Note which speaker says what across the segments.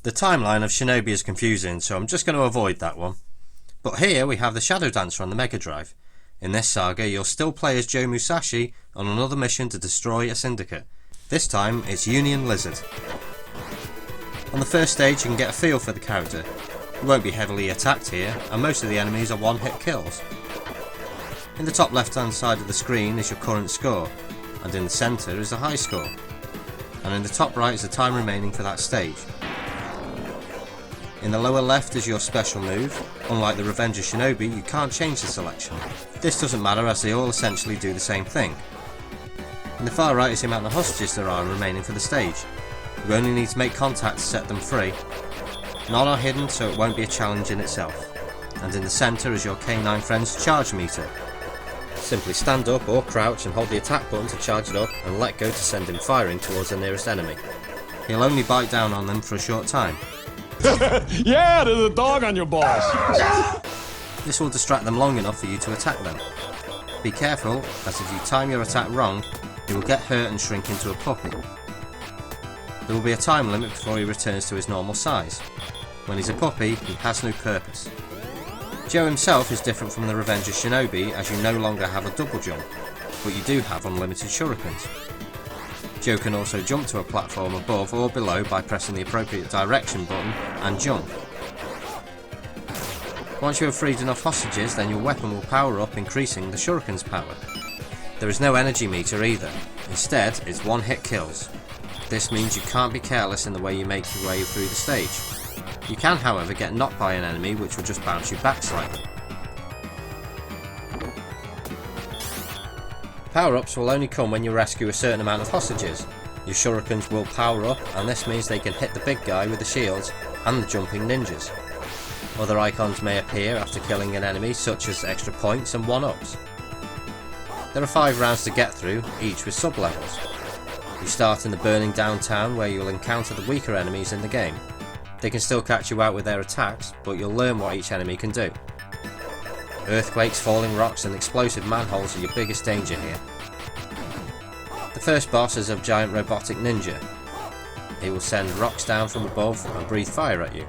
Speaker 1: The timeline of Shinobi is confusing, so I'm just going to avoid that one. But here we have the Shadow Dancer on the Mega Drive. In this saga, you'll still play as Joe Musashi on another mission to destroy a syndicate. This time, it's Union Lizard. On the first stage, you can get a feel for the character. You won't be heavily attacked here, and most of the enemies are one-hit kills. In the top left-hand side of the screen is your current score, and in the centre is the high score. And in the top right is the time remaining for that stage. In the lower left is your special move. Unlike the Revenge of Shinobi, you can't change the selection. This doesn't matter as they all essentially do the same thing. In the far right is the amount of hostages there are remaining for the stage. You only need to make contact to set them free. None are hidden, so it won't be a challenge in itself. And in the centre is your K9 friend's charge meter. Simply stand up or crouch and hold the attack button to charge it up and let go to send him firing towards the nearest enemy. He'll only bite down on them for a short time.
Speaker 2: Yeah, there's a dog on your balls.
Speaker 1: This will distract them long enough for you to attack them. Be careful, as if you time your attack wrong, he will get hurt and shrink into a puppy. There will be a time limit before he returns to his normal size. When he's a puppy, he has no purpose. Joe himself is different from the Revenge of Shinobi as you no longer have a double jump, but you do have unlimited shurikens. Joe can also jump to a platform above or below by pressing the appropriate direction button and jump. Once you have freed enough hostages, then your weapon will power up, increasing the shuriken's power. There is no energy meter either, instead it's one-hit kills. This means you can't be careless in the way you make your way through the stage. You can, however, get knocked by an enemy which will just bounce you back slightly. Power-ups will only come when you rescue a certain amount of hostages. Your shurikens will power up, and this means they can hit the big guy with the shields and the jumping ninjas. Other icons may appear after killing an enemy, such as extra points and 1-ups. There are 5 rounds to get through, each with sub-levels. You start in the burning downtown where you'll encounter the weaker enemies in the game. They can still catch you out with their attacks, but you'll learn what each enemy can do. Earthquakes, falling rocks and explosive manholes are your biggest danger here. The first boss is a giant robotic ninja. He will send rocks down from above and breathe fire at you.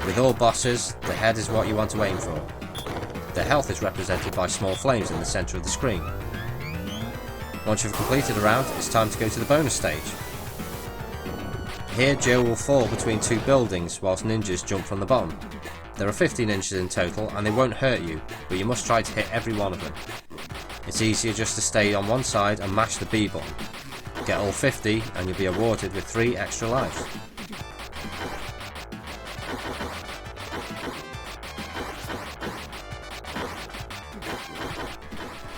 Speaker 1: With all bosses, the head is what you want to aim for. Their health is represented by small flames in the centre of the screen. Once you've completed a round, it's time to go to the bonus stage. Here Joe will fall between 2 buildings whilst ninjas jump from the bottom. There are 50 ninjas in total and they won't hurt you, but you must try to hit every one of them. It's easier just to stay on one side and mash the B button. Get all 50 and you'll be awarded with 3 extra lives.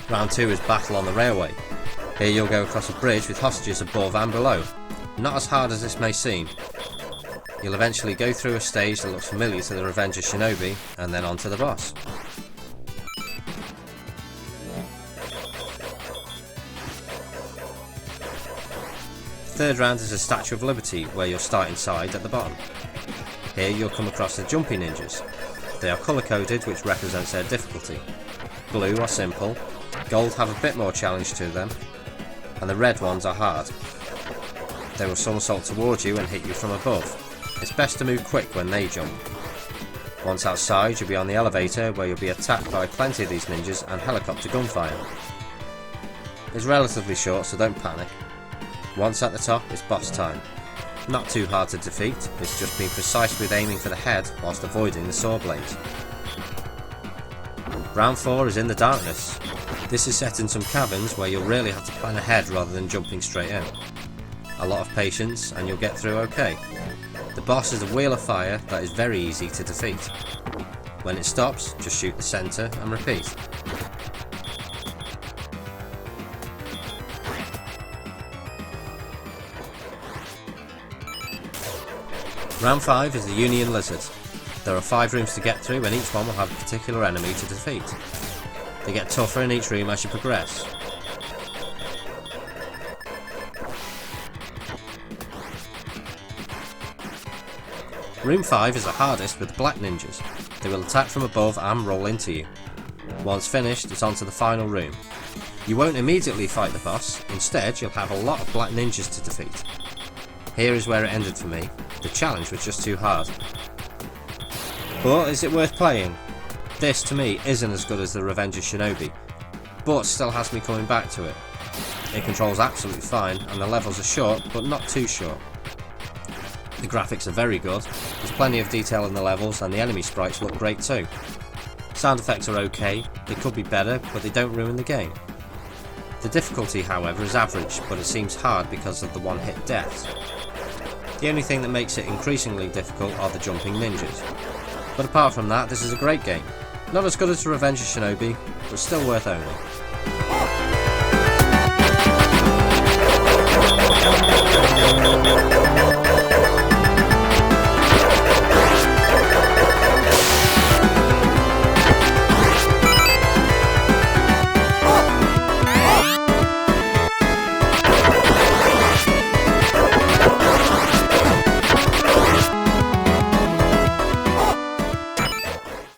Speaker 1: Round 2 is Battle on the Railway. Here you'll go across a bridge with hostages above and below. Not as hard as this may seem. You'll eventually go through a stage that looks familiar to the Revenge of Shinobi, and then on to the boss. The third round is a Statue of Liberty, where you'll start inside at the bottom. Here you'll come across the jumping ninjas. They are colour coded, which represents their difficulty. Blue are simple, gold have a bit more challenge to them, and the red ones are hard. They will somersault towards you and hit you from above. It's best to move quick when they jump. Once outside, you'll be on the elevator where you'll be attacked by plenty of these ninjas and helicopter gunfire. It's relatively short, so don't panic. Once at the top, it's boss time. Not too hard to defeat, it's just being precise with aiming for the head whilst avoiding the saw blades. Round 4 is in the darkness. This is set in some caverns where you'll really have to plan ahead rather than jumping straight in. A lot of patience and you'll get through okay. The boss is a wheel of fire that is very easy to defeat. When it stops, just shoot the centre and repeat. Round 5 is the Union Lizard. There are 5 rooms to get through and each one will have a particular enemy to defeat. They get tougher in each room as you progress. Room 5 is the hardest with the black ninjas. They will attack from above and roll into you. Once finished, it's on to the final room. You won't immediately fight the boss, instead you'll have a lot of black ninjas to defeat. Here is where it ended for me. The challenge was just too hard. But is it worth playing? This to me isn't as good as the Revenge of Shinobi, but still has me coming back to it. It controls absolutely fine, and the levels are short, but not too short. The graphics are very good, there's plenty of detail in the levels, and the enemy sprites look great too. Sound effects are okay, they could be better, but they don't ruin the game. The difficulty, however, is average, but it seems hard because of the one-hit deaths. The only thing that makes it increasingly difficult are the jumping ninjas. But apart from that, this is a great game. Not as good as the Revenge of Shinobi, but still worth owning.